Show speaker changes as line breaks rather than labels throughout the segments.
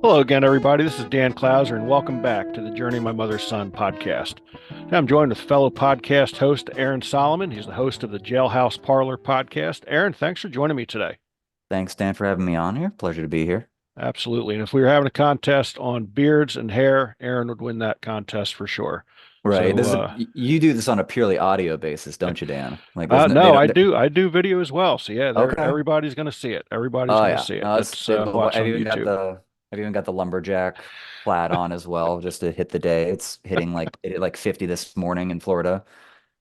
Hello again, everybody. This is Dan Clouser, and welcome back to the Journey of My Mother's Son podcast. I'm joined with fellow podcast host Aaron Solomon. He's the host of the Jailhouse Parlor Podcast. Aaron, thanks for joining me today.
Thanks, Dan, for having me on here. Pleasure to be here.
Absolutely. And if we were having a contest on beards and hair, Aaron would win that contest for sure.
Right.
So,
This is you do this on a purely audio basis, don't you, Dan? Like there's no they
no,
don't
I do. I do video as well. So yeah,
okay.
everybody's going to see it. Everybody's
Oh
going to
yeah.
see it.
No,
That's watch
I've
on
even got
YouTube.
the lumberjack plaid on as well, just to hit the day. It's hitting like it hit like 50 this morning in Florida.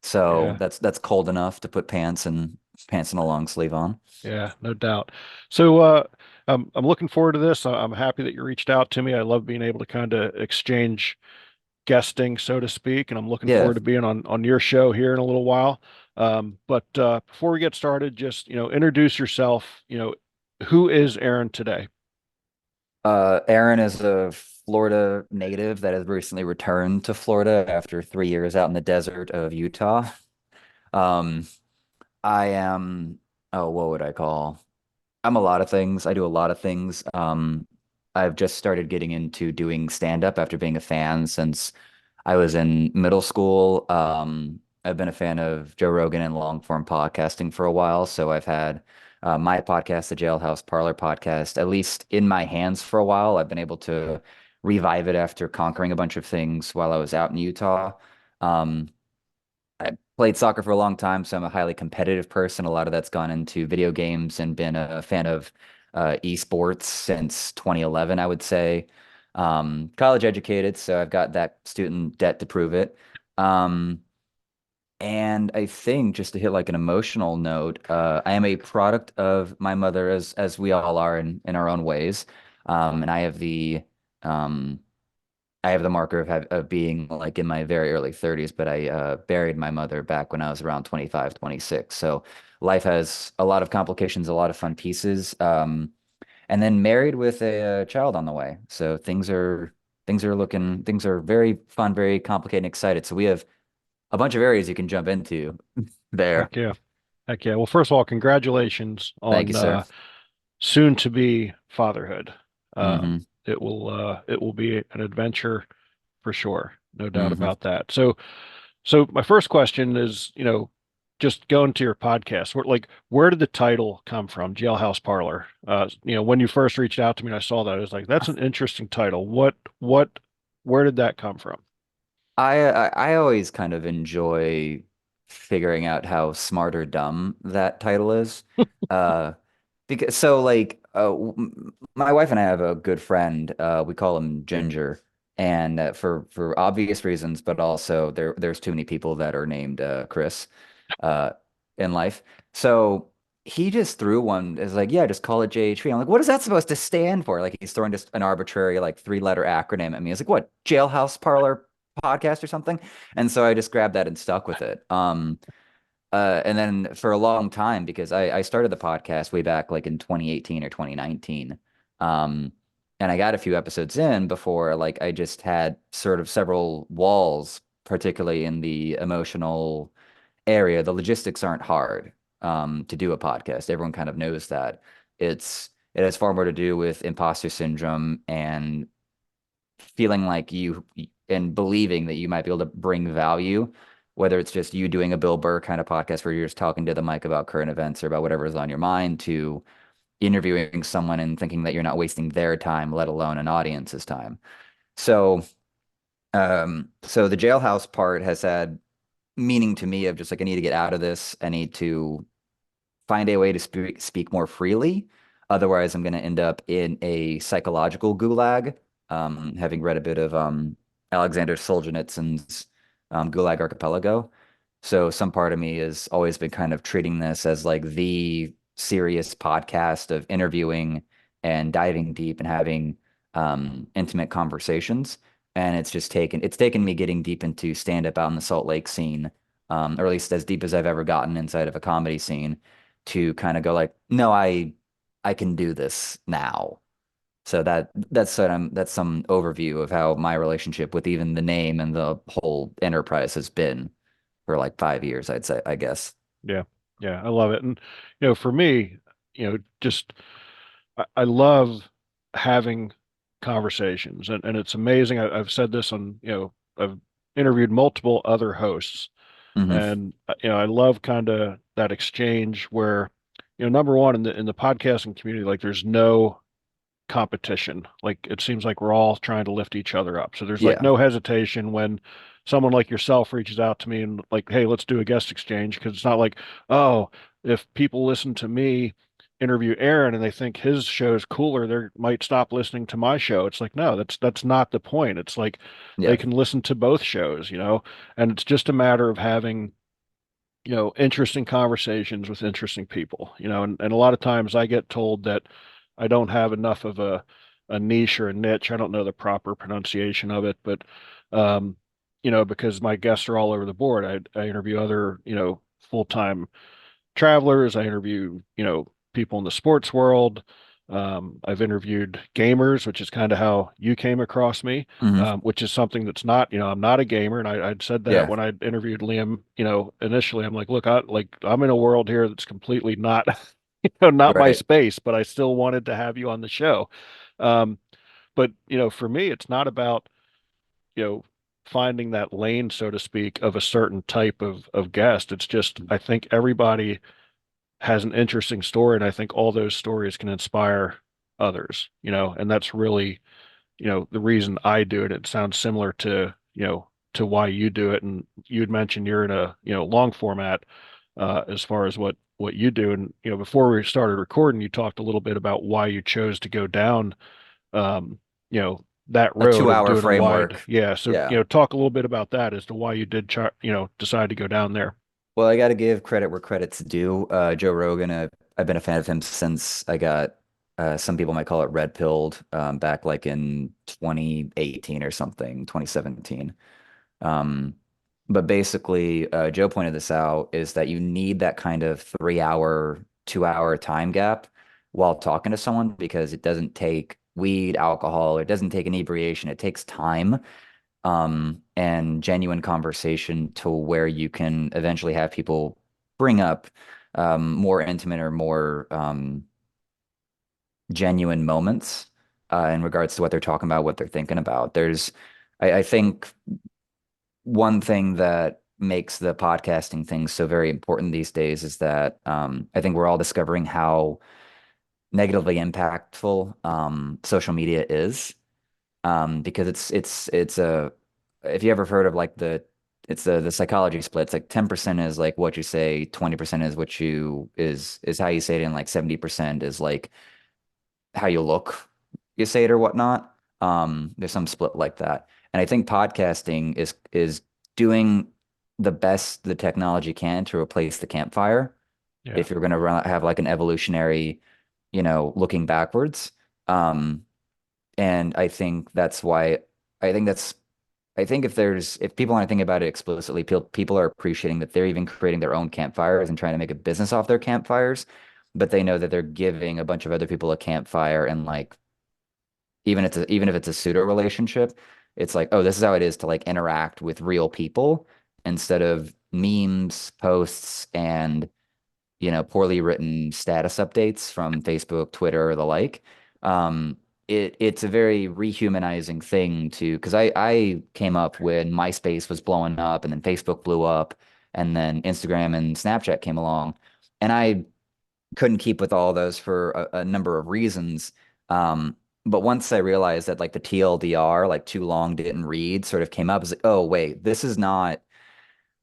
So
Yeah.
that's cold enough to put pants and a long sleeve on.
Yeah, no doubt. So I'm looking forward to this. I'm happy that you reached out to me. I love being able to kind of exchange guesting, so to speak, and I'm looking
Yeah.
forward to being on your show here in a little while. But before we get started, just introduce yourself. Who is Aaron today?
Aaron is a Florida native that has recently returned to Florida after 3 years out in the desert of Utah. Um, I am, oh, what would I call? I'm a lot of things. I do a lot of things. I've just started getting into doing stand-up after being a fan since I was in middle school. I've been a fan of Joe Rogan and long form podcasting for a while. So I've had my podcast, the Jailhouse Parlor Podcast, at least in my hands for a while. I've been able to revive it after conquering a bunch of things while I was out in Utah. Um, I played soccer for a long time, so I'm a highly competitive person. A lot of that's gone into video games and been a fan of esports since 2011, I would say. College educated, so I've got that student debt to prove it. Um, and I think just to hit like an emotional note, I am a product of my mother, as we all are in our own ways. And um, I have the marker of being like in my very early 30s, but I buried my mother back when I was around 25, 26. So life has a lot of complications, a lot of fun pieces. And then married with a, child on the way. So things are very fun, very complicated and excited. So we have a bunch of areas you can jump into there.
Heck yeah, heck yeah. Well, first of all, congratulations
Thank you,
on
sir.
soon to be fatherhood.
Hmm.
It will be an adventure for sure, no doubt
Hmm.
about that. So my first question is, just going to your podcast, where did the title come from, Jailhouse Parlor? When you first reached out to me and I saw that, I was like, that's an interesting title. Where did that come from?
I always kind of enjoy figuring out how smart or dumb that title is. Uh, because so like my wife and I have a good friend. We call him Ginger, and for obvious reasons, but also there's too many people that are named Chris uh, in life. So he just threw one. Is like, yeah, just call it JHP. I'm like, what is that supposed to stand for? Like he's throwing just an arbitrary like three-letter acronym at me. It's like, what, Jailhouse Parlor Podcast or something? And so I just grabbed that and stuck with it. And then for a long time, because I started the podcast way back like in 2018 or 2019. Um, and I got a few episodes in before like I just had sort of several walls, particularly in the emotional area. The logistics aren't hard to do a podcast. Everyone kind of knows that. It has far more to do with imposter syndrome and feeling like you and believing that you might be able to bring value, whether it's just you doing a Bill Burr kind of podcast where you're just talking to the mic about current events or about whatever is on your mind, to interviewing someone and thinking that you're not wasting their time, let alone an audience's time. So, so the jailhouse part has had meaning to me of just like I need to get out of this. I need to find a way to speak more freely. Otherwise, I'm going to end up in a psychological gulag. Having read a bit of Alexander Solzhenitsyn's Gulag Archipelago. So some part of me has always been kind of treating this as like the serious podcast of interviewing and diving deep and having intimate conversations. And it's taken me getting deep into stand up out in the Salt Lake scene, or at least as deep as I've ever gotten inside of a comedy scene, to kind of go like, no, I can do this now. So that's some overview of how my relationship with even the name and the whole enterprise has been for like 5 years, I'd say, I guess.
Yeah, yeah, I love it. And for me, just I love having conversations. And it's amazing. I've said this on, I've interviewed multiple other hosts,
Hmm.
and I love kind of that exchange where, number one, in the podcasting community, like there's no competition. Like it seems like we're all trying to lift each other up. So there's like
Yeah.
no hesitation when someone like yourself reaches out to me and like, hey, let's do a guest exchange. Because it's not like, oh, if people listen to me interview Aaron and they think his show is cooler, they might stop listening to my show. It's like, no, that's not the point. It's like they
Yeah.
can listen to both shows, and it's just a matter of having interesting conversations with interesting people, and a lot of times I get told that I don't have enough of a niche or a niche. I don't know the proper pronunciation of it, but um, because my guests are all over the board. I interview other, full-time travelers. I interview, people in the sports world. I've interviewed gamers, which is kind of how you came across me,
Hmm.
which is something that's not, I'm not a gamer. And I'd said that
Yeah.
when I interviewed Liam, initially. I'm like, look, I'm in a world here that's completely not, not my
Right.
space, but I still wanted to have you on the show. Um, but, for me, it's not about, you know, finding that lane, so to speak, of a certain type of guest. It's just, I think everybody has an interesting story, and I think all those stories can inspire others, and that's really, the reason I do it. It sounds similar to, to why you do it. And you'd mentioned you're in a, long format, as far as what you do. And, before we started recording, you talked a little bit about why you chose to go down, um, you know, that
A
road of
2 hour
doing a wide.
framework.
Yeah. So,
Yeah.
talk a little bit about that as to why you did, decide to go down there.
Well, I got to give credit where credit's due. Joe Rogan, I've been a fan of him since I got, some people might call it red pilled, back like in 2018 or something, 2017. Um, but basically, Joe pointed this out is that you need that kind of 3 hour, 2 hour time gap while talking to someone because it doesn't take weed, alcohol, it doesn't take inebriation, it takes time, and genuine conversation to where you can eventually have people bring up, more intimate or more, genuine moments, in regards to what they're talking about, what they're thinking about. I think one thing that makes the podcasting thing so very important these days is that, I think we're all discovering how negatively impactful, social media is, because it's a if you ever heard of like it's the psychology split. It's like 10% is like what you say, 20% is what you is how you say it, and like 70% is like how you look, you say it or whatnot. There's some split like that. And I think podcasting is doing the best the technology can to replace the campfire
Yeah.
if you're going to have like an evolutionary, looking backwards. Um, and I think that's why I think that's I think if people aren't thinking about it explicitly, people are appreciating that they're even creating their own campfires and trying to make a business off their campfires, but they know that they're giving a bunch of other people a campfire, and like even if it's a pseudo relationship, it's like, oh, this is how it is to like interact with real people instead of memes, posts, and poorly written status updates from Facebook, Twitter, or the like. Um, it's a very rehumanizing thing to because I came up when MySpace was blowing up, and then Facebook blew up, and then Instagram and Snapchat came along, and I couldn't keep with all those for a number of reasons. Um, but once I realized that like the TLDR, like too long didn't read, sort of came up, I was like, oh wait, this is not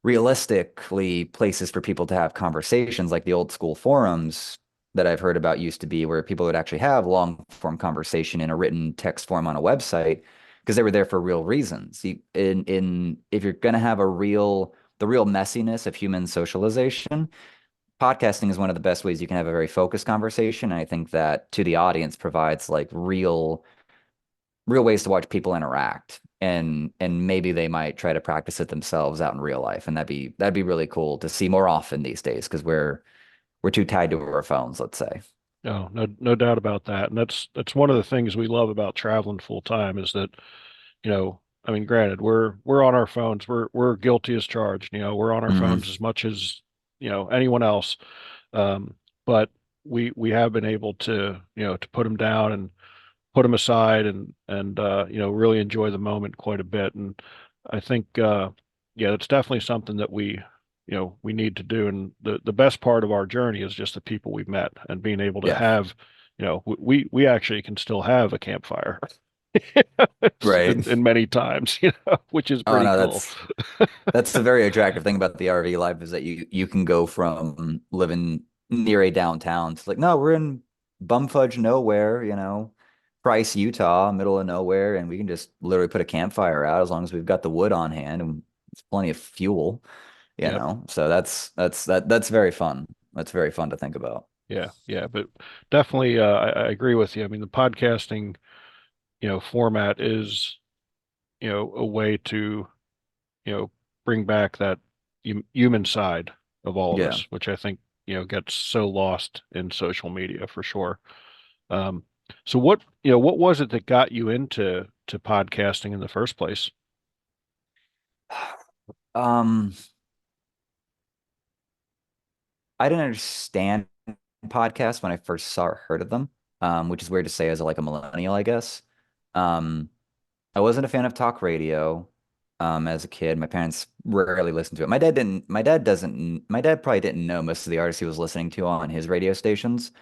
realistically places for people to have conversations like the old school forums that I've heard about used to be, where people would actually have long form conversation in a written text form on a website because they were there for real reasons. In if you're going to have the real messiness of human socialization, podcasting is one of the best ways you can have a very focused conversation. And I think that to the audience provides like real ways to watch people interact, and maybe they might try to practice it themselves out in real life, and that'd be really cool to see more often these days because we're too tied to our phones, let's say.
No doubt about that. And that's one of the things we love about traveling full time is that, I mean, granted, we're on our phones. We're guilty as charged. We're on our
Hmm.
phones as much as, anyone else. Um, but we have been able to, to put them down and put them aside and really enjoy the moment quite a bit. And I think yeah, it's definitely something that we need to do. And the best part of our journey is just the people we've met and being able to
Yeah.
have, we actually can still have a campfire
Right.
in many times, which is
Oh
pretty
no,
cool.
that's the very attractive thing about the RV life is that you can go from living near a downtown to like, no, we're in bumfudge nowhere, Price, Utah, middle of nowhere, and we can just literally put a campfire out as long as we've got the wood on hand and it's plenty of fuel,
Yep.
So that's very fun. That's very fun to think about.
Yeah. Yeah. But definitely, I agree with you. I mean, the podcasting, format is, a way to, you know, bring back that human side of all of
Yeah.
us, which I think, gets so lost in social media for sure. Um, so what was it that got you into podcasting in the first place?
Um, I didn't understand podcasts when I first heard of them, which is weird to say as like a millennial, I guess. Um, I wasn't a fan of talk radio as a kid. My parents rarely listened to it. My dad didn't. My dad doesn't. My dad probably didn't know most of the artists he was listening to on his radio stations.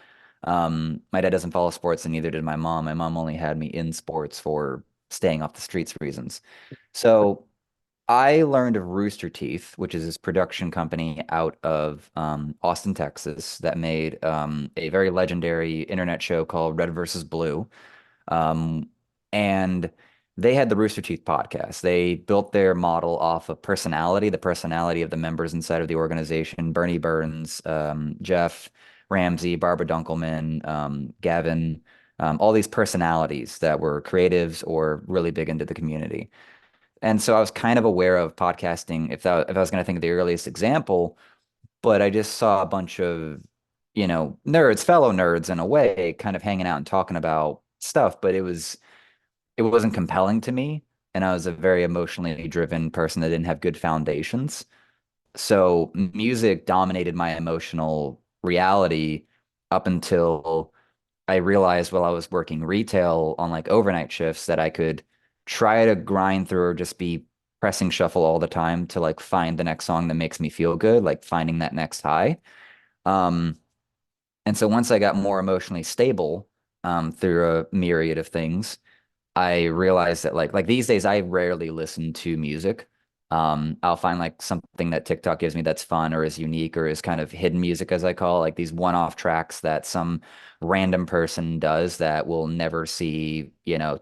My dad doesn't follow sports, and neither did my mom. My mom only had me in sports for staying off the streets reasons. So I learned of Rooster Teeth, which is this production company out of Austin, Texas, that made a very legendary internet show called Red versus Blue. Um, and they had the Rooster Teeth podcast. They built their model off of personality, the personality of the members inside of the organization, Bernie Burns, Jeff Ramsey, Barbara Dunkelman, Gavin, all these personalities that were creatives or really big into the community. And so I was kind of aware of podcasting if I was going to think of the earliest example, but I just saw a bunch of, nerds, fellow nerds in a way, kind of hanging out and talking about stuff, but it wasn't compelling to me. And I was a very emotionally driven person that didn't have good foundations. So music dominated my emotional reality up until I realized while I was working retail on like overnight shifts that I could try to grind through or just be pressing shuffle all the time to like find the next song that makes me feel good, like finding that next high. Um, and so once I got more emotionally stable, through a myriad of things, I realized that like these days I rarely listen to music. I'll find like something that TikTok gives me that's fun or is unique or is kind of hidden music as I call it, like these one-off tracks that some random person does that will never see,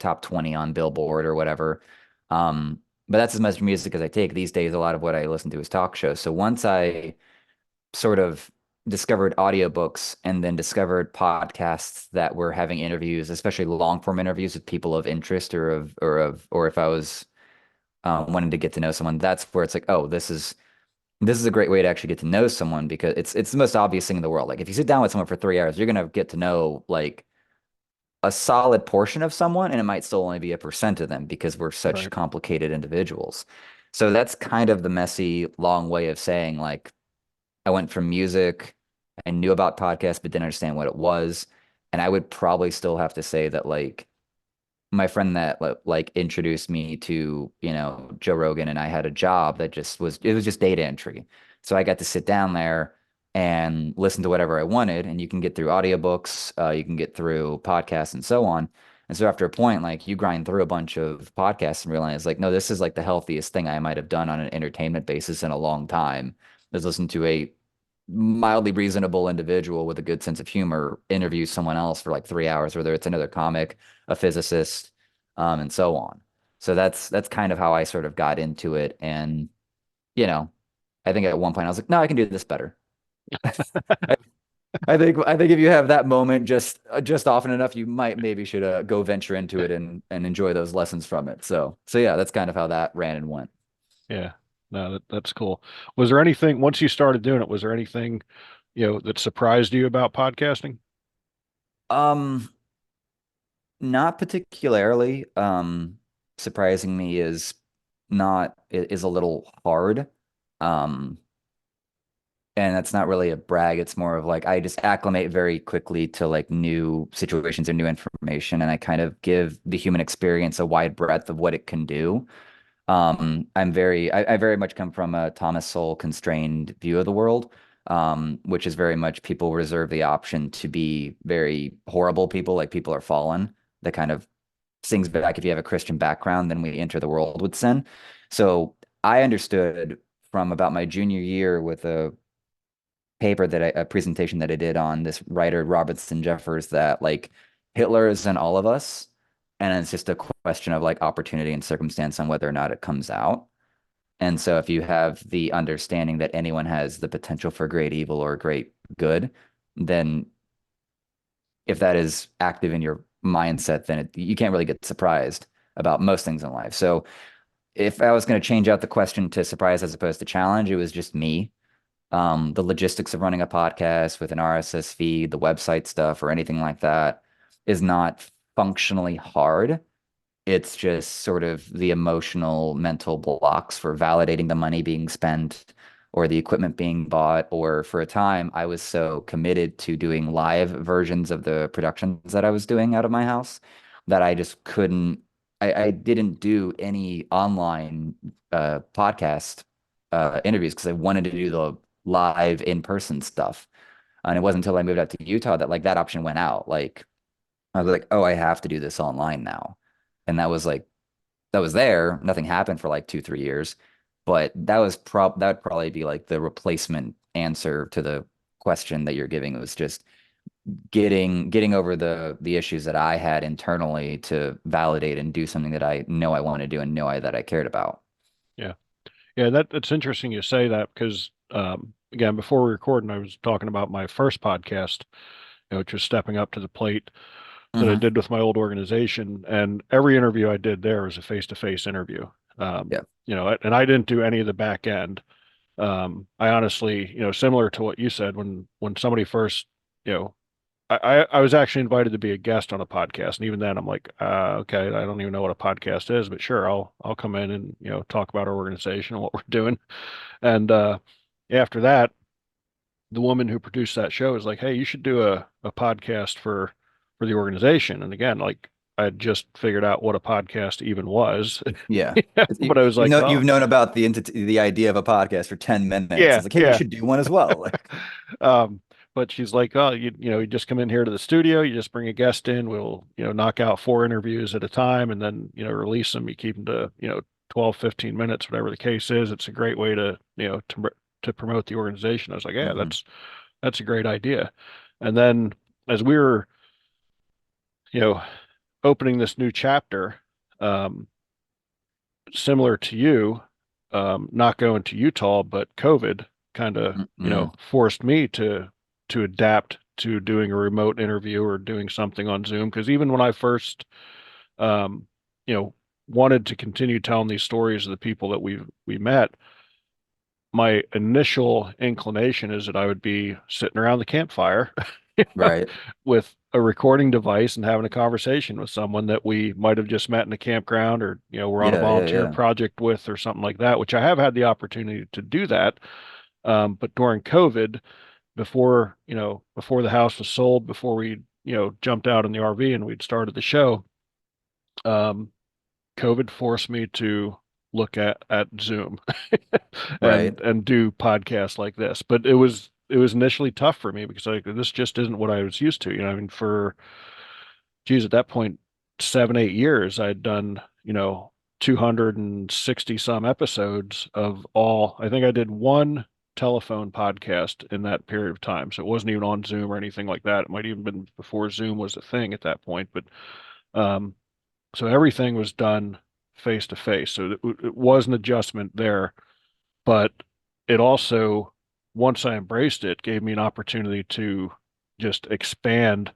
top 20 on Billboard or whatever. But that's as much music as I take. These days, a lot of what I listen to is talk shows. So once I sort of discovered audiobooks and then discovered podcasts that were having interviews, especially long form interviews with people of interest or if I was wanting to get to know someone, that's where it's like, oh, this is a great way to actually get to know someone because it's the most obvious thing in the world. Like if you sit down with someone for 3 hours, you're gonna get to know like a solid portion of someone, and it might still only be a percent of them because we're such
Right.
complicated individuals. So that's kind of the messy, long way of saying like I went from music, I knew about podcasts, but didn't understand what it was. And I would probably still have to say that like my friend that like introduced me to, Joe Rogan and I had a job that it was just data entry. So I got to sit down there and listen to whatever I wanted. And you can get through audiobooks, you can get through podcasts and so on. And so after a point, like you grind through a bunch of podcasts and realize like, no, this is like the healthiest thing I might have done on an entertainment basis in a long time is listen to a mildly reasonable individual with a good sense of humor interview someone else for like 3 hours, whether it's another comic, a physicist, and so on. So that's kind of how I sort of got into it. And, you know, I think at one point I was like, no, I can do this better. I, I think if you have that moment just often enough, you might maybe should go venture into it and enjoy those lessons from it. So yeah, that's kind of how that ran and went.
Yeah. No, that's cool. Was there anything once you started doing it, was there anything, that surprised you about podcasting?
Um, Not particularly. Surprising me is not is a little hard. Um, And that's not really a brag. It's more of like I just acclimate very quickly to like new situations and new information, and I kind of give the human experience a wide breadth of what it can do. I very much come from a Thomas Sowell constrained view of the world, which is very much people reserve the option to be very horrible people, like people are fallen. That kind of sings back if you have a Christian background, then we enter the world with sin. So I understood from about my junior year with a presentation that I did on this writer Robertson Jeffers that like Hitler is in all of us, and it's just a question of like opportunity and circumstance on whether or not it comes out. And so if you have the understanding that anyone has the potential for great evil or great good, then if that is active in your mindset, then you can't really get surprised about most things in life. So if I was going to change out the question to surprise as opposed to challenge, it was just me. The logistics of running a podcast with an RSS feed, the website stuff, or anything like that is not functionally hard. It's just sort of the emotional, mental blocks for validating the money being spent or the equipment being bought. Or for a time, I was so committed to doing live versions of the productions that I was doing out of my house that I just couldn't, I didn't do any online podcast interviews because I wanted to do the live in-person stuff. And it wasn't until I moved out to Utah that like that option went out. Like I was like, oh, I have to do this online now. And that was like that was there. Nothing happened for like 2, 3 years. But that would probably be like the replacement answer to the question that you're giving. It was just getting over the issues that I had internally to validate and do something that I know I want to do and that I cared about.
Yeah. Yeah, that's interesting you say that because again, before we recorded, I was talking about my first podcast, which was stepping up to the plate that I
Hmm.
did with my old organization, and every interview I did there was a face-to-face interview.
Yeah.
And I didn't do any of the back end. I honestly, similar to what you said, when somebody first, you know, I was actually invited to be a guest on a podcast, and even then, I'm like, okay, I don't even know what a podcast is, but sure, I'll come in and talk about our organization and what we're doing. And after that, the woman who produced that show is like, hey, you should do a podcast for the organization. And again, like I had just figured out what a podcast even was,
Yeah.
but I was like,
You've
oh,
known about the idea of a podcast for 10 minutes.
yeah,
It's like, hey, you
yeah.
should do one as well. Like,
Um, but she's like, oh, you just come in here to the studio, you just bring a guest in, we'll, knock out 4 interviews at a time and then, release them. You keep them to, 12, 15 minutes, whatever the case is. It's a great way to, to promote the organization. I was like, yeah,
mhm.
that's a great idea. And then as we were, you know, opening this new chapter, um, similar to you, not going to Utah, but COVID kind of,
Mm-mm.
forced me to adapt to doing a remote interview or doing something on Zoom. Because even when I first, um, you know, wanted to continue telling these stories of the people that we met, my initial inclination is that I would be sitting around the campfire
Right.
with a recording device and having a conversation with someone that we might have just met in a campground or, we're on a
Yeah, yeah,
volunteer
yeah.
project with or something like that, which I have had the opportunity to do that. But during COVID, before the house was sold, before we, jumped out in the RV and we'd started the show, um, COVID forced me to look at Zoom
Right.
and do podcasts like this. But it was initially tough for me because like this just isn't what I was used to. I mean, for geez, at that point, 7, 8 years, I'd done, 260 some episodes of all. I think I did one telephone podcast in that period of time. So it wasn't even on Zoom or anything like that. It might even been before Zoom was a thing at that point. But um, so everything was done face to face. So it was an adjustment there, but it also, once I embraced it, gave me an opportunity to just expand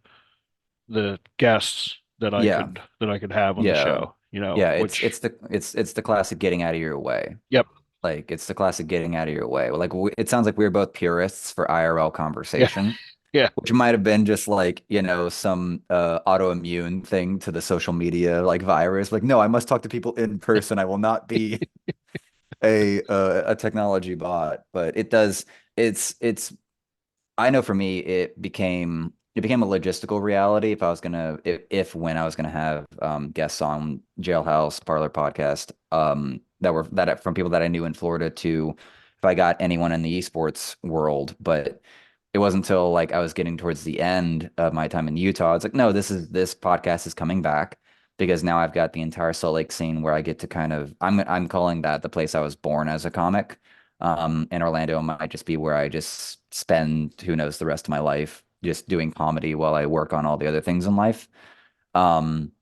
the guests
Yeah.
that I could have on the
Yeah.
show,
Yeah.
which
It's the classic getting out of your way.
yep.
Like it's the classic getting out of your way. Like it sounds like we are both purists for IRL
Yeah.
conversation,
Yeah.
which might have been just like, some autoimmune thing to the social media like virus. Like, no, I must talk to people in person. I will not be a technology bot, but it does. it's I know for me it became a logistical reality if I was gonna if when I was gonna have guests on Jailhouse Parlor Podcast that from people that I knew in Florida to if I got anyone in the esports world, but it wasn't until like I was getting towards the end of my time in Utah. It's like, no, this podcast is coming back because now I've got the entire Salt Lake scene where I get to kind of I'm calling that the place I was born as a comic. And Orlando might just be where I just spend who knows the rest of my life just doing comedy while I work on all the other things in life. Um,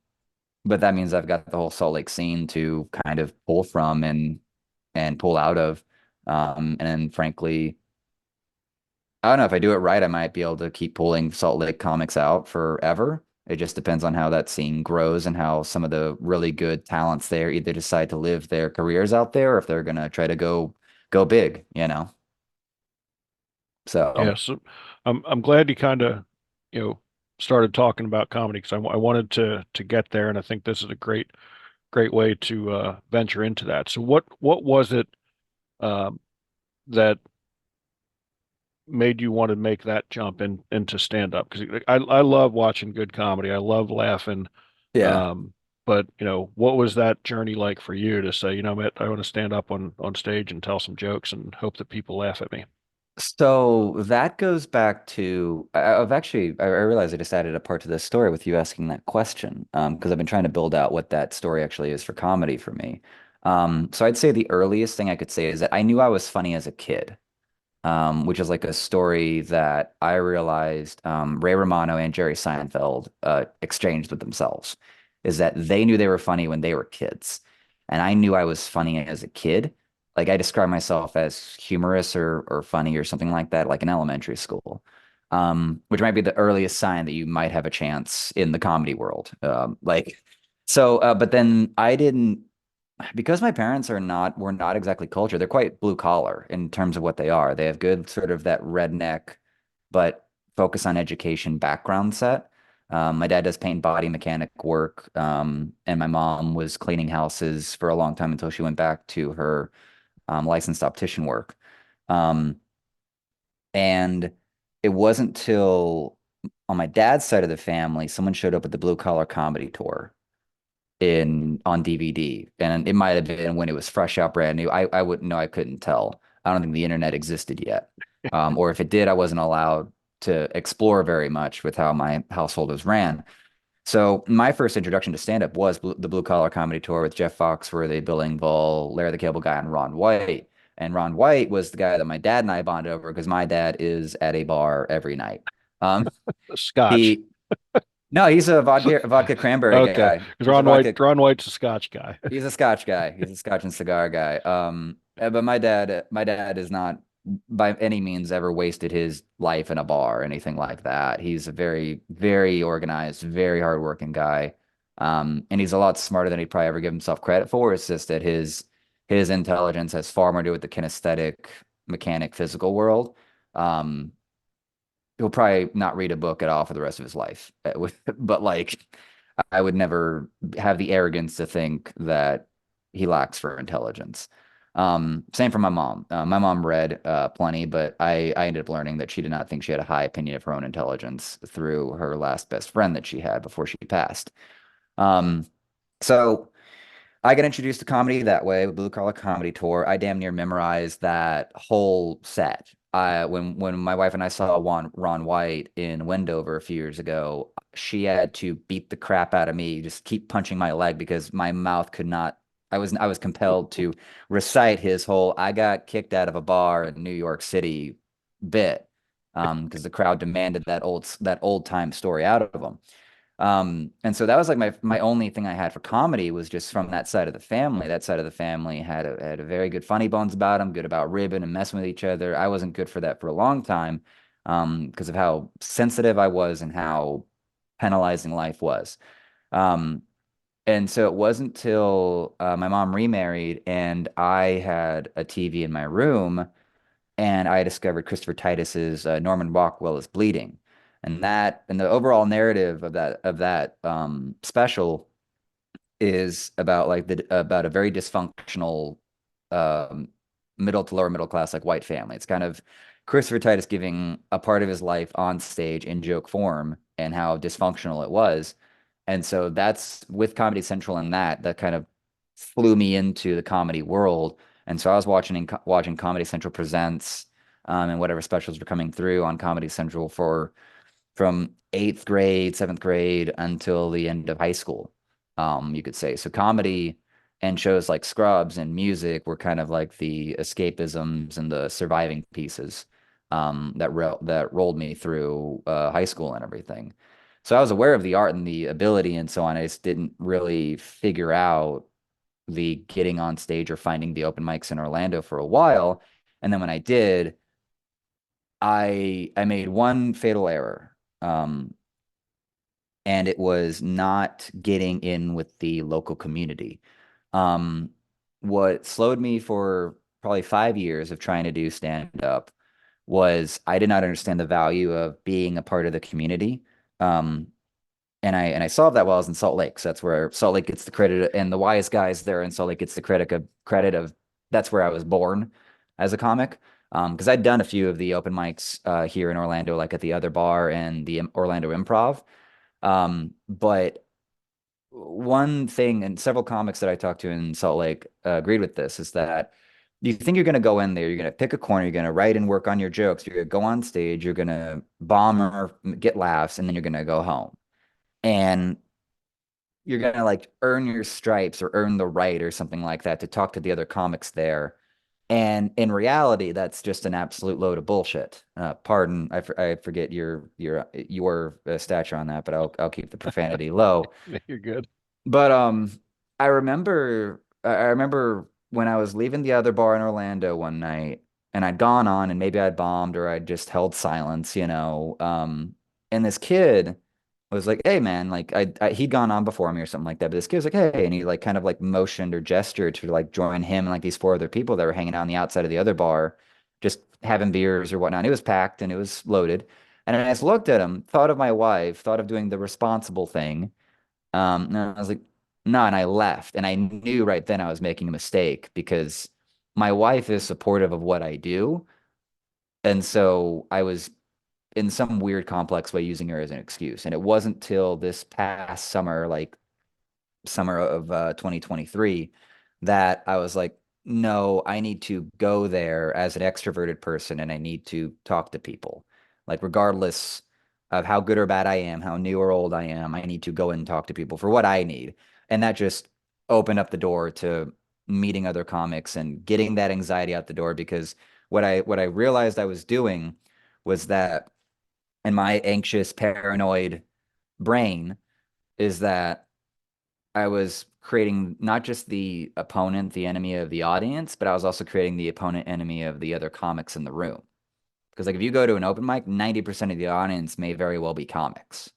but that means I've got the whole Salt Lake scene to kind of pull from and pull out of. And then frankly, I don't know if I do it right, I might be able to keep pulling Salt Lake comics out forever. It just depends on how that scene grows and how some of the really good talents there either decide to live their careers out there or if they're gonna try to go big, you know. So
Yes, I'm glad you kind of, you know, started talking about comedy because I wanted to get there, and I think this is a great way to venture into that. So what was it um, that made you want to make that jump into stand up? Because I love watching good comedy. I love laughing.
yeah.
Um, but what was that journey like for you to say, Matt, I want to stand up on stage and tell some jokes and hope that people laugh at me?
So that goes back to I've actually I realized I just added a part to this story with you asking that question because I've been trying to build out what that story actually is for comedy for me. So I'd say the earliest thing I could say is that I knew I was funny as a kid, which is like a story that I realized Ray Romano and Jerry Seinfeld exchanged with themselves, is that they knew they were funny when they were kids, and I knew I was funny as a kid. Like I describe myself as humorous or funny or something like that, like in elementary school, which might be the earliest sign that you might have a chance in the comedy world. But then I didn't because my parents were not exactly culture. They're quite blue collar in terms of what they are. They have good sort of that redneck, but focus on education background set. My dad does paint and body mechanic work, and my mom was cleaning houses for a long time until she went back to her licensed optician work. Um, and it wasn't till on my dad's side of the family, someone showed up at the blue collar comedy tour in on DVD, and it might have been when it was fresh out brand new. I wouldn't know. I couldn't tell. I don't think the internet existed yet, or if it did, I wasn't allowed to explore very much with how my household was ran. So my first introduction to stand-up was the Blue Collar Comedy Tour with Jeff Foxworthy, Bill Engvall, Larry the Cable Guy, and Ron White. And Ron White was the guy that my dad and I bonded over because my dad is at a bar every night. Um,
Scotch.
he no, he's a vodka cranberry
Okay,
guy.
because
He's a vodka
Ron White's a Scotch guy.
He's a Scotch guy. He's a Scotch and cigar guy. But my dad is not by any means ever wasted his life in a bar or anything like that. He's a very, very organized, very hardworking guy. And he's a lot smarter than he'd probably ever give himself credit for. It's just that his intelligence has far more to do with the kinesthetic, mechanic, physical world. Um, he'll probably not read a book at all for the rest of his life. But like, I would never have the arrogance to think that he lacks for intelligence. Same for my mom. My mom read plenty, but I ended up learning that she did not think she had a high opinion of her own intelligence through her last best friend that she had before she passed. Um, so I got introduced to comedy that way with Blue Collar Comedy Tour. I damn near memorized that whole set. When my wife and I saw Ron White in Wendover a few years ago, she had to beat the crap out of me, just keep punching my leg because my mouth could not. I was compelled to recite his whole "I got kicked out of a bar in New York City" bit, because the crowd demanded that old time story out of him. And so that was like my only thing I had for comedy was just from that side of the family. That side of the family had a very good funny bones about them, good about ribbing and messing with each other. I wasn't good for that for a long time, because of how sensitive I was and how penalizing life was. Um, and so it wasn't till my mom remarried and I had a TV in my room and I discovered Christopher Titus's Norman Rockwell is Bleeding, and the overall narrative of that special is about about a very dysfunctional um, middle to lower middle class like white family. It's kind of Christopher Titus giving a part of his life on stage in joke form and how dysfunctional it was. And so that's with Comedy Central and that kind of flew me into the comedy world. And so I was watching Comedy Central Presents and whatever specials were coming through on Comedy Central for from eighth grade, seventh grade until the end of high school, you could say. So comedy and shows like Scrubs and music were kind of like the escapisms and the surviving pieces that rolled me through high school and everything. So I was aware of the art and the ability and so on. I just didn't really figure out the getting on stage or finding the open mics in Orlando for a while. And then when I did, I made one fatal error. And it was not getting in with the local community. Um, what slowed me for probably 5 years of trying to do stand up was I did not understand the value of being a part of the community. Um, and I solved that while I was in Salt Lake. So that's where Salt Lake gets the credit, and the wise guys there in Salt Lake gets the credit of that's where I was born as a comic. Because I'd done a few of the open mics here in Orlando, like at the Other Bar and the Orlando Improv. But one thing, and several comics that I talked to in Salt Lake agreed with this, is that you think you're going to go in there, you're going to pick a corner, you're going to write and work on your jokes, you're going to go on stage, you're going to bomb or get laughs, and then you're going to go home. And you're going to like earn your stripes or earn the right or something like that to talk to the other comics there. And in reality, that's just an absolute load of bullshit. Pardon, I forget your stature on that, but I'll keep the profanity low.
You're good.
But I remember when I was leaving the other bar in Orlando one night, and I'd gone on, and maybe I'd bombed or I'd just held silence, and this kid was like, "Hey, man," like he'd gone on before me or something like that. But this kid was like, "Hey," and he like kind of like motioned or gestured to like join him and like these four other people that were hanging out on the outside of the other bar, just having beers or whatnot. It was packed and it was loaded. And I just looked at him, thought of my wife, thought of doing the responsible thing. And I was like, no, and I left. And I knew right then I was making a mistake because my wife is supportive of what I do. And so I was in some weird complex way using her as an excuse. And it wasn't till this past summer, like summer of 2023, that I was like, no, I need to go there as an extroverted person and I need to talk to people. Like, regardless of how good or bad I am, how new or old I am, I need to go and talk to people for what I need. And that just opened up the door to meeting other comics and getting that anxiety out the door because what I realized I was doing was that in my anxious, paranoid brain is that I was creating not just the opponent, the enemy of the audience, but I was also creating the opponent enemy of the other comics in the room. Because like if you go to an open mic, 90% of the audience may very well be comics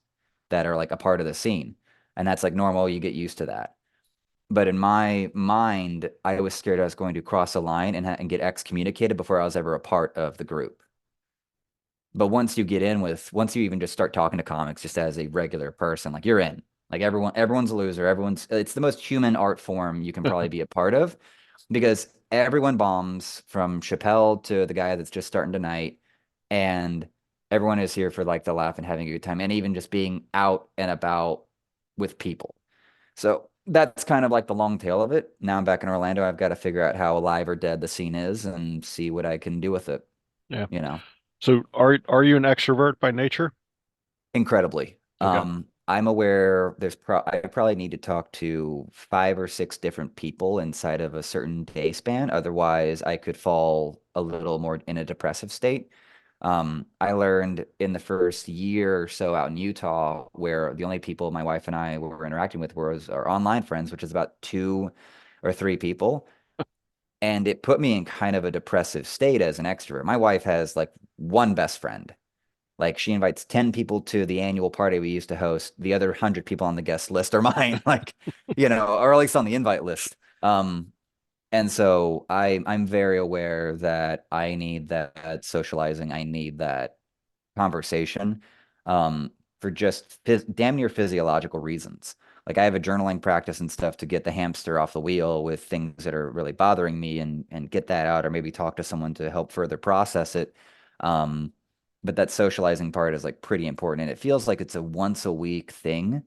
that are like a part of the scene. And that's like normal, you get used to that. But in my mind, I was scared I was going to cross a line and get excommunicated before I was ever a part of the group. But once you even just start talking to comics just as a regular person, like you're in. Like everyone's a loser. It's the most human art form you can probably be a part of because everyone bombs from Chappelle to the guy that's just starting tonight. And everyone is here for like the laugh and having a good time and even just being out and about with people. So that's kind of like the long tail of it. Now I'm back in Orlando. I've got to figure out how alive or dead the scene is and see what I can do with it,
Yeah.
you know.
So are you an extrovert by nature?
Incredibly.
Okay.
I'm aware I probably need to talk to 5 or 6 different people inside of a certain day span. Otherwise, I could fall a little more in a depressive state. I learned in the first year or so out in Utah, where the only people my wife and I were interacting with was our online friends, which is about 2 or 3 people. And it put me in kind of a depressive state as an extrovert. My wife has like one best friend, like she invites 10 people to the annual party we used to host. The other 100 people on the guest list are mine, like, or at least on the invite list. And so I'm very aware that I need that socializing. I need that conversation for just damn near physiological reasons. Like I have a journaling practice and stuff to get the hamster off the wheel with things that are really bothering me and get that out or maybe talk to someone to help further process it. Um, but that socializing part is like pretty important, and it feels like it's a once a week thing.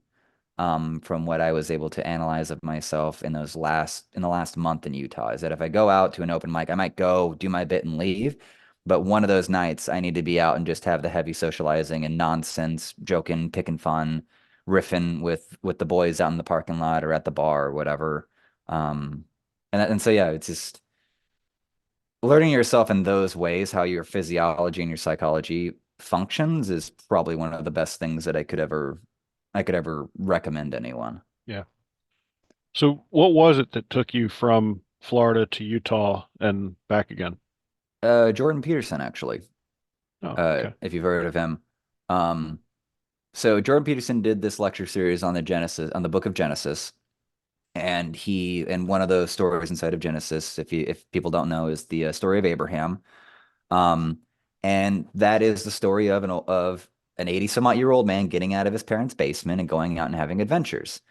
From what I was able to analyze of myself in the last month in Utah, is that if I go out to an open mic, I might go do my bit and leave. But one of those nights, I need to be out and just have the heavy socializing and nonsense, joking, picking fun, riffing with the boys out in the parking lot or at the bar or whatever. And so yeah, it's just learning yourself in those ways, how your physiology and your psychology functions is probably one of the best things that I could ever recommend anyone.
Yeah. So what was it that took you from Florida to Utah and back again?
Jordan Peterson, actually,
Oh, okay.
if you've heard of him. Um, so Jordan Peterson did this lecture series on the book of Genesis, and one of those stories inside of Genesis, if people don't know, is the story of Abraham. Um, and that is the story of an 80 some odd year old man getting out of his parents' basement and going out and having adventures,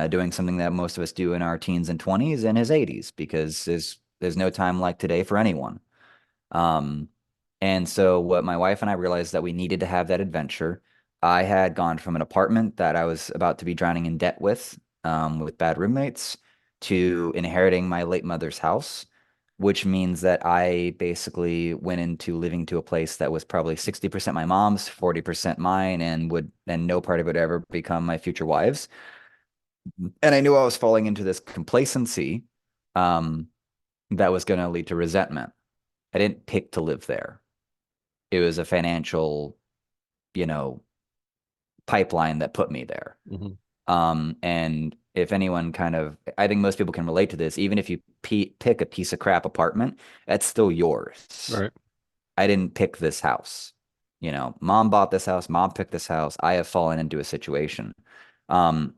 doing something that most of us do in our teens and 20s and his 80s, because there's no time like today for anyone. Um, and so what my wife and I realized that we needed to have that adventure. I had gone from an apartment that I was about to be drowning in debt with bad roommates, to inheriting my late mother's house, which means that I basically went into living to a place that was probably 60% my mom's, 40% mine, and no part of it would ever become my future wives. And I knew I was falling into this complacency, um, that was going to lead to resentment. I didn't pick to live there. It was a financial, you know, pipeline that put me there.
Hmm.
And if anyone I think most people can relate to this. Even if you pick a piece of crap apartment, that's still yours.
Right.
I didn't pick this house. Mom bought this house, mom picked this house. I have fallen into a situation. And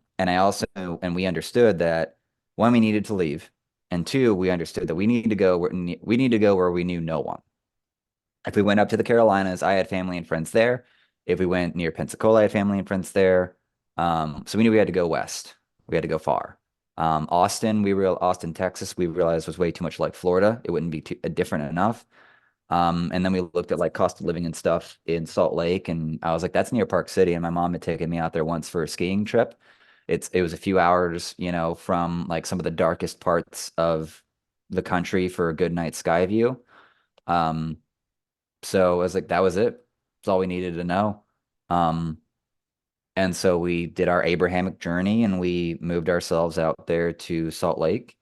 we understood that, one, we needed to leave, and two, we understood that we need to go where we knew no one. If we went up to the Carolinas, I had family and friends there. If we went near Pensacola, I had family and friends there. So we knew we had to go west. We had to go far. Austin, Texas, we realized was way too much like Florida. It wouldn't be different enough. And then we looked at like cost of living and stuff in Salt Lake, and I was like, that's near Park City. And my mom had taken me out there once for a skiing trip. It was a few hours, from like some of the darkest parts of the country for a good night sky view. Um, so I was like, that was it. That's all we needed to know. Um, and so we did our Abrahamic journey, and we moved ourselves out there to Salt Lake,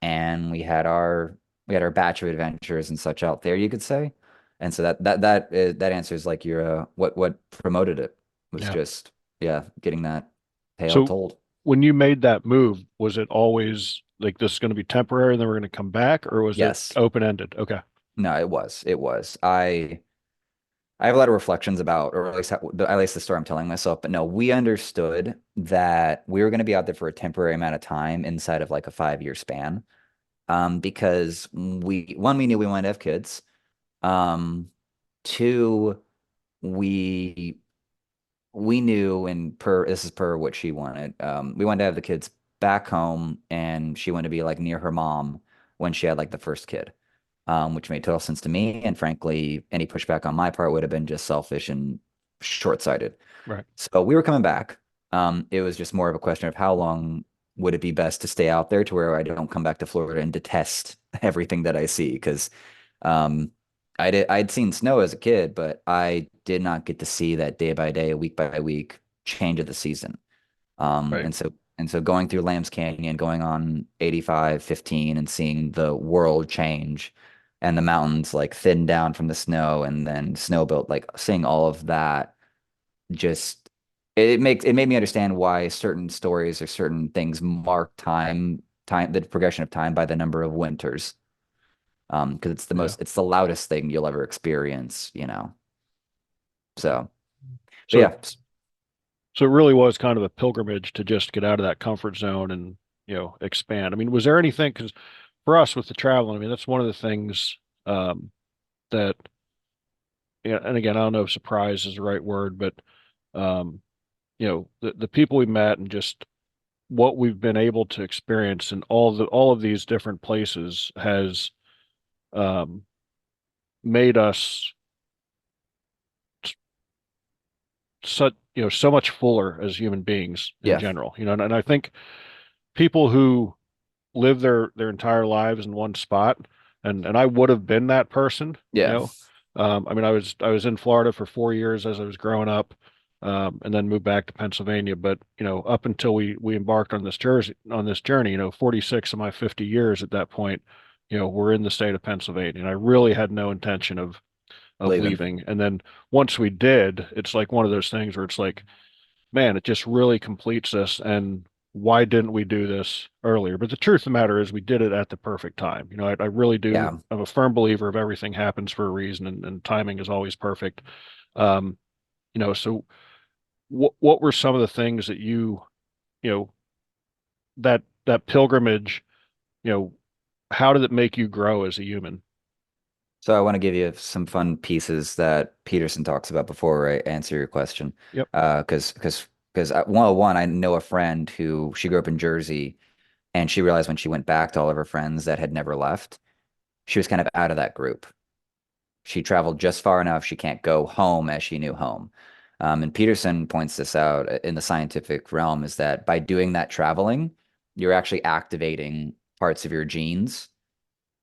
and we had our Bachelor adventures and such out there, you could say. And so that answers like your what promoted it was
Yeah.
just, yeah, getting that tale
So
told.
when you made that move, was it always like this is going to be temporary and then we're going to come back, or was it
Yes.
open ended? Okay.
No, it was. I have a lot of reflections about, or at least the story I'm telling myself. But no, we understood that we were going to be out there for a temporary amount of time inside of like a 5 year span. Because we knew we wanted to have kids. Um, Two, we we knew, and this is per what she wanted. We wanted to have the kids back home, and she wanted to be like near her mom when she had like the first kid, which made total sense to me. And frankly, any pushback on my part would have been just selfish and short-sighted.
Right.
So we were coming back. It was just more of a question of how long would it be best to stay out there to where I don't come back to Florida and detest everything that I see. Because um, I'd seen snow as a kid, but I did not get to see that day by day, week by week change of the season. Um,
Right.
and so and so going through Lambs Canyon, going on 85/15 and seeing the world change and the mountains like thin down from the snow and then snow built, like seeing all of that, just it made me understand why certain stories or certain things mark the progression of time by the number of winters. Because
Yeah.
it's the loudest thing you'll ever experience. So, but
So
yeah,
so it really was kind of a pilgrimage to just get out of that comfort zone and, expand. I mean, was there anything, because for us with the traveling, I mean, that's one of the things that, yeah, and again, I don't know if surprise is the right word, but um, the people we met and just what we've been able to experience in all of these different places has um made us so so much fuller as human beings in
Yeah,
general. And I think people who live their entire lives in one spot, and I would have been that person,
yeah,
I mean, I was in Florida for 4 years as I was growing up, and then moved back to Pennsylvania. But up until we embarked on this journey, 46 of my 50 years at that point, we're in the state of Pennsylvania, and I really had no intention of
leaving.
leaving. And then once we did, it's like one of those things where it's like, man, it just really completes this. And why didn't we do this earlier? But the truth of the matter is we did it at the perfect time. I really do.
Yeah.
I'm a firm believer of everything happens for a reason, and timing is always perfect. Um, so what were some of the things that you know, that pilgrimage, you know, how did it make you grow as a human?
So I want to give you some fun pieces that Peterson talks about before I answer your question.
Yep.
Because well, one, I know a friend who she grew up in Jersey, and she realized when she went back to all of her friends that had never left, she was kind of out of that group. She traveled just far enough. She can't go home as she knew home. And Peterson points this out in the scientific realm is that by doing that traveling, you're actually activating parts of your genes.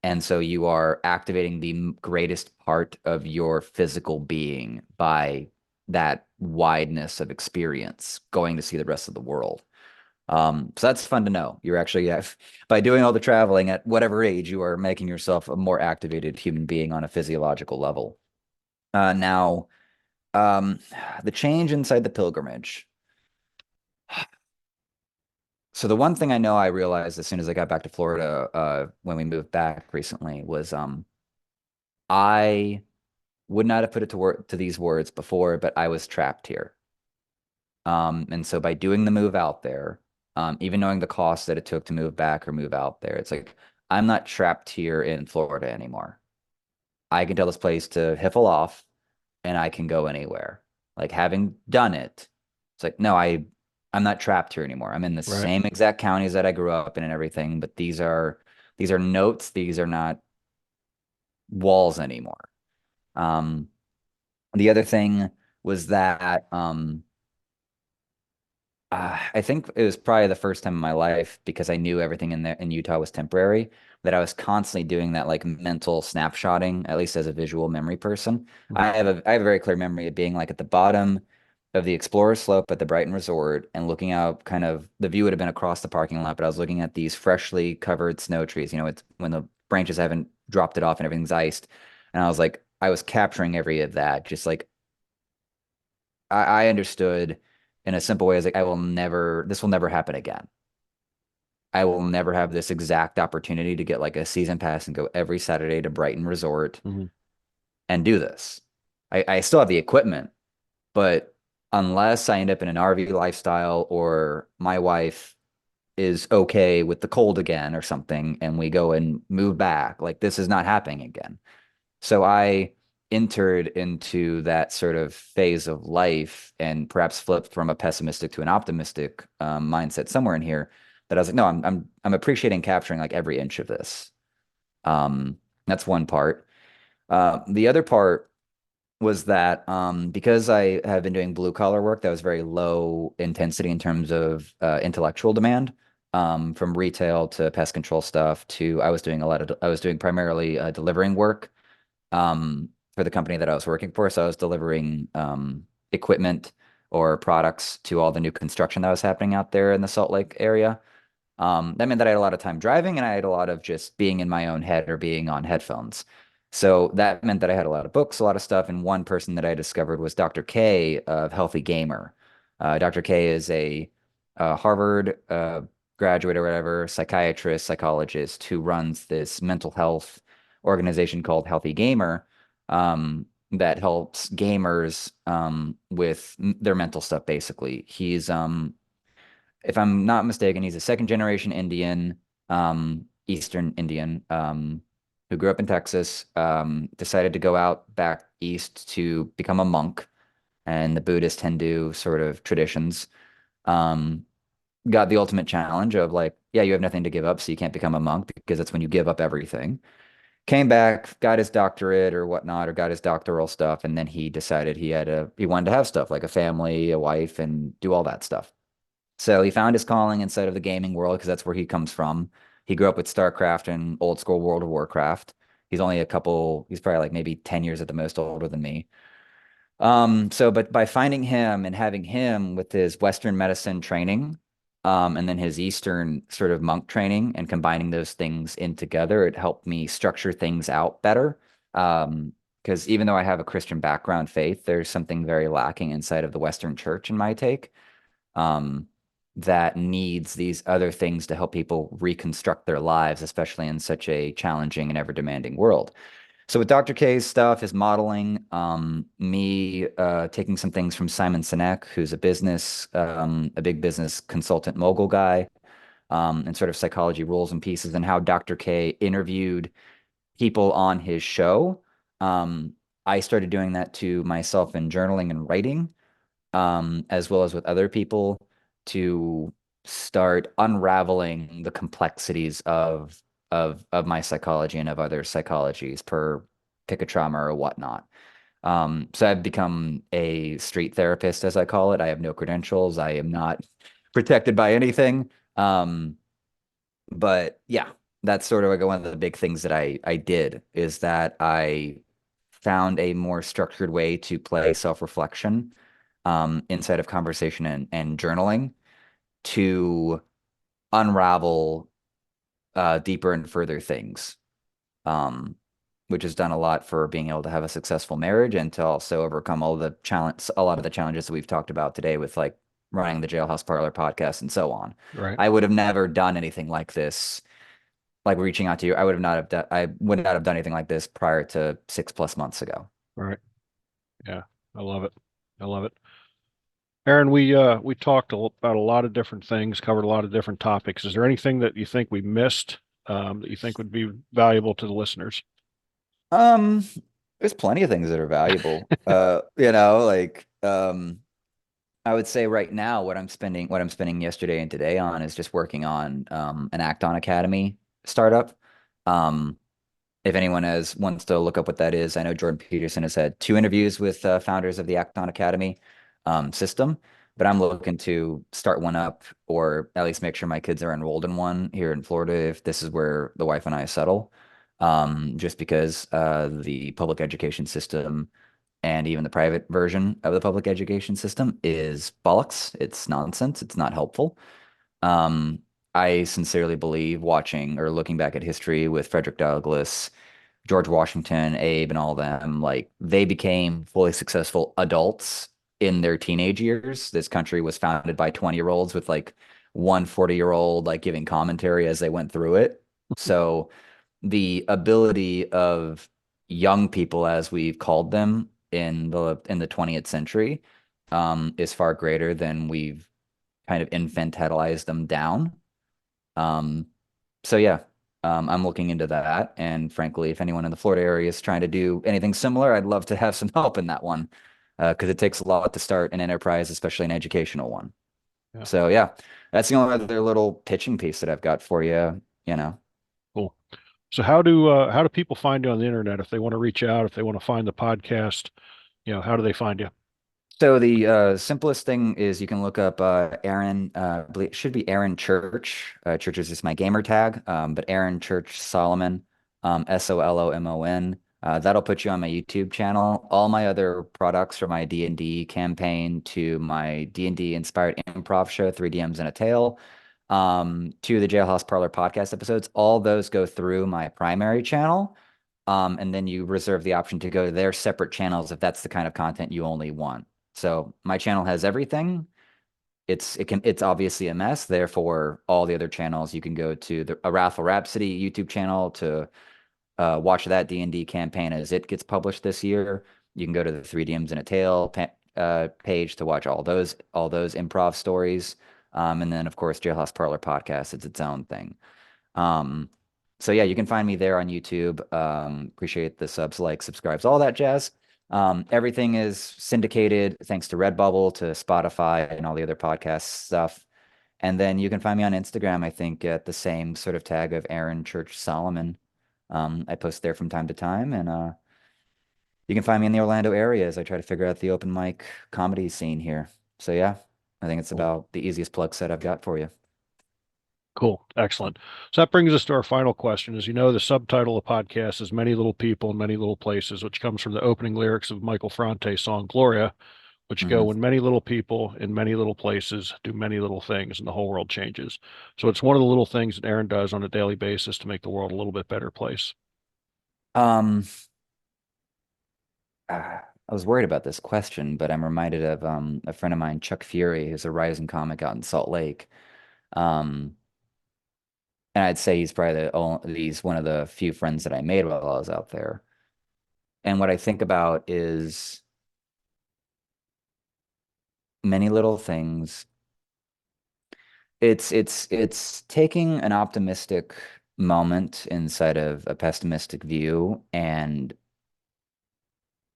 And so you are activating the greatest part of your physical being by that wideness of experience, going to see the rest of the world. So that's fun to know. You're actually, by doing all the traveling at whatever age, you are making yourself a more activated human being on a physiological level. Now, um, the change inside the pilgrimage. So the one thing I know I realized as soon as I got back to Florida, when we moved back recently, was I would not have put it to these words before, but I was trapped here. And so by doing the move out there, even knowing the cost that it took to move back or move out there, it's like I'm not trapped here in Florida anymore. I can tell this place to hiffle off and I can go anywhere. Like having done it, it's like, no, I'm not trapped here anymore. I'm in the
Right.
same exact counties that I grew up in and everything, but these are notes, these are not walls anymore. Um, the other thing was that I think it was probably the first time in my life because I knew everything in there in Utah was temporary that I was constantly doing that like mental snapshotting, at least as a visual memory person.
Mhm.
I have a very clear memory of being like at the bottom of the Explorer Slope at the Brighton Resort and looking out kind of the view would have been across the parking lot, but I was looking at these freshly covered snow trees. It's when the branches haven't dropped it off and everything's iced. And I was like, I was capturing every of that, just like I understood in a simple way. I was like, this will never happen again. I will never have this exact opportunity to get like a season pass and go every Saturday to Brighton Resort
Mhm.
and do this. I still have the equipment, but unless I end up in an RV lifestyle or my wife is okay with the cold again or something and we go and move back, like this is not happening again. So I entered into that sort of phase of life and perhaps flipped from a pessimistic to an optimistic mindset somewhere in here that I was like, no, I'm appreciating capturing like every inch of this. That's one part. The other part was that because I have been doing blue collar work that was very low intensity in terms of intellectual demand, from retail to pest control stuff to I was doing primarily delivering work for the company that I was working for. So I was delivering equipment or products to all the new construction that was happening out there in the Salt Lake area. That meant that I had a lot of time driving and I had a lot of just being in my own head or being on headphones. So that meant that I had a lot of books, a lot of stuff. And one person that I discovered was Dr. K of Healthy Gamer. Dr. K is a Harvard graduate or whatever, psychiatrist, psychologist who runs this mental health organization called Healthy Gamer that helps gamers with their mental stuff, basically. He's if I'm not mistaken, he's a second generation Indian, Eastern Indian, who grew up in Texas, decided to go out back east to become a monk and the Buddhist Hindu sort of traditions. Um, got the ultimate challenge of like, yeah, you have nothing to give up, so you can't become a monk because that's when you give up everything. came back, got his doctorate or whatnot, or got his doctoral stuff, and then he decided he wanted to have stuff like a family, a wife, and do all that stuff. So he found his calling inside of the gaming world because that's where he comes from. He grew up with StarCraft and old school World of Warcraft. He's probably like maybe 10 years at the most older than me. But by finding him and having him with his Western medicine training, and then his Eastern sort of monk training and combining those things in together, it helped me structure things out better. Because even though I have a Christian background faith, there's something very lacking inside of the Western church in my take, um, that needs these other things to help people reconstruct their lives, especially in such a challenging and ever demanding world. So with Dr. K's stuff, his modeling, me taking some things from Simon Sinek, who's a big business consultant mogul guy, and sort of psychology rules and pieces, and how Dr. K interviewed people on his show. Um, I started doing that to myself in journaling and writing, as well as with other people to start unraveling the complexities of my psychology and of other psychologies per pick a trauma or whatnot. So I've become a street therapist, as I call it. I have no credentials. I am not protected by anything. Um, but yeah, that's sort of like one of the big things that I did is that I found a more structured way to play self-reflection, inside of conversation and journaling to unravel deeper and further things, um, which has done a lot for being able to have a successful marriage and to also overcome a lot of the challenges that we've talked about today with like running the Jailhouse Parlor podcast and so on.
Right.
I would have never done anything like this, like reaching out to you. I would not have done anything like this prior to 6+ months ago.
Right. Yeah. I love it. I love it. Aaron, we talked about a lot of different things, covered a lot of different topics. Is there anything that you think we missed, that you think would be valuable to the listeners?
Um, there's plenty of things that are valuable. I would say right now what I'm spending yesterday and today on is just working on an Acton Academy startup. Um, if anyone has wants to look up what that is, I know Jordan Peterson has had 2 interviews with founders of the Acton Academy system, but I'm looking to start one up or at least make sure my kids are enrolled in one here in Florida if this is where the wife and I settle. Just because the public education system and even the private version of the public education system is bollocks. It's nonsense. It's not helpful. Um, I sincerely believe watching or looking back at history with Frederick Douglass, George Washington, Abe, and all them, like they became fully successful adults in their teenage years. This country was founded by 20-year-olds with like one 40-year-old like giving commentary as they went through it. So the ability of young people, as we've called them in the 20th century, is far greater than we've kind of infantilized them down. Um, so yeah, I'm looking into that. And frankly, if anyone in the Florida area is trying to do anything similar, I'd love to have some help in that one. Because it takes a lot to start an enterprise, especially an educational one.
Yeah.
So yeah, that's the only other little pitching piece that I've got for you, you know.
Cool. So how do people find you on the internet if they want to reach out, if they want to find the podcast, how do they find you?
So the simplest thing is you can look up Aaron. I believe it should be Aaron Church. Church is just my gamer tag, but Aaron Church Solomon, Solomon. That'll put you on my YouTube channel. All my other products, from my D&D campaign to my D&D inspired improv show, 3DMs and a Tale, to the Jailhouse Parlor podcast episodes, all those go through my primary channel. And then you reserve the option to go to their separate channels if that's the kind of content you only want. So my channel has everything. It's obviously a mess. Therefore, all the other channels you can go to the A Wrathful Rhapsody YouTube channel to watch that D&D campaign as it gets published this year. You can go to the 3DMs and a Tale page to watch all those improv stories. And then of course Jailhouse Parlor Podcast. It's its own thing. Um, so yeah, you can find me there on YouTube. Appreciate the subs, like, subscribes, all that jazz. Everything is syndicated thanks to Redbubble, to Spotify, and all the other podcast stuff. And then you can find me on Instagram, I think, at the same sort of tag of Aaron Church Solomon. I post there from time to time, and you can find me in the Orlando area as I try to figure out the open mic comedy scene here. So yeah, I think it's
Cool.
about the easiest plug set I've got for you.
Cool. Excellent. So that brings us to our final question. As you know, the subtitle of the podcast is Many Little People in Many Little Places, which comes from the opening lyrics of Michael Frante's song Gloria, which go,
Hmm.
when many little people in many little places do many little things and the whole world changes. So it's one of the little things that Aaron does on a daily basis to make the world a little bit better place.
Um, I was worried about this question, but I'm reminded of a friend of mine, Chuck Fury, who's a rising comic out in Salt Lake. Um, and I'd say he's one of the few friends that I made while I was out there. And what I think about is many little things. It's taking an optimistic moment inside of a pessimistic view and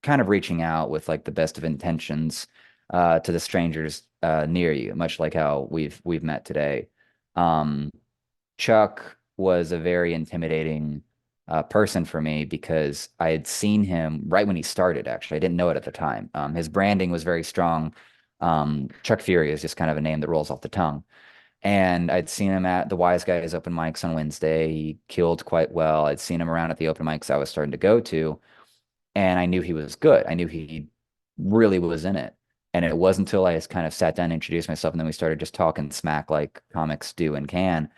kind of reaching out with like the best of intentions to the strangers near you, much like how we've met today. Um, Chuck was a very intimidating person for me because I had seen him right when he started. Actually, I didn't know it at the time. His branding was very strong. Chuck Fury is just kind of a name that rolls off the tongue. And I'd seen him at the Wise Guys open mics on Wednesday. He killed quite well. I'd seen him around at the open mics I was starting to go to, and I knew he was good. I knew he really was in it. And it wasn't until I just kind of sat down and introduced myself, and then we started just talking smack like comics do and can.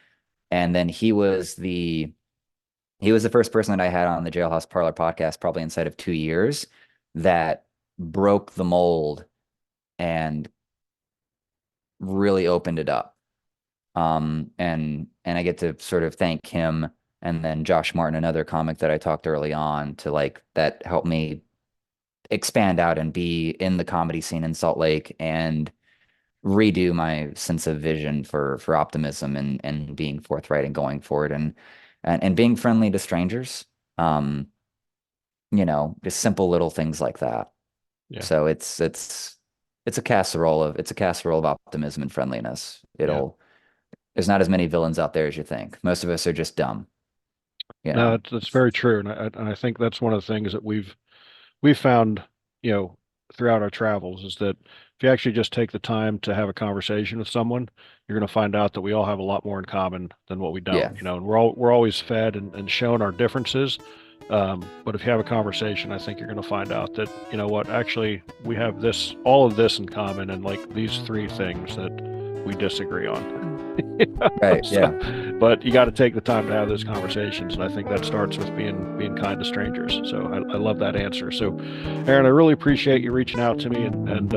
And then he was the first person that I had on the Jailhouse Parlor podcast, probably inside of 2 years, that broke the mold and really opened it up. And I get to sort of thank him and then Josh Martin, another comic that I talked early on to like that helped me expand out and be in the comedy scene in Salt Lake and redo my sense of vision for optimism and being forthright and going forward and being friendly to strangers. Um, just simple little things like that.
Yeah.
So it's a casserole of optimism and friendliness.
Yeah.
There's not as many villains out there as you think. Most of us are just dumb, you
No,
know.
that's very true. And I think that's one of the things that we've found, you know, throughout our travels is that if you actually just take the time to have a conversation with someone, you're going to find out that we all have a lot more in common than what we
Yeah.
don't, and we're always fed and shown our differences. But if you have a conversation, I think you're going to find out that, what, actually we have all of this in common and like these three things that we disagree on.
Right.
So,
Yeah.
but you got to take the time to have those conversations, and I think that starts with being kind to strangers. So I love that answer. So, Aaron, I really appreciate you reaching out to me, and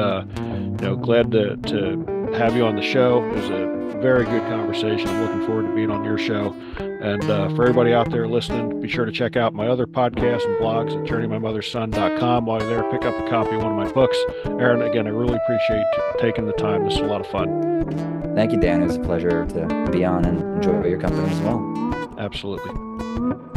glad to have you on the show. It was a very good conversation. I'm looking forward to being on your show. And for everybody out there listening, be sure to check out my other podcasts and blogs at journeymymotherson.com. While you're there, pick up a copy of one of my books. Aaron, again, I really appreciate taking the time. This was a lot of fun.
Thank you, Dan. It was a pleasure to be on and enjoy your company as well.
Absolutely.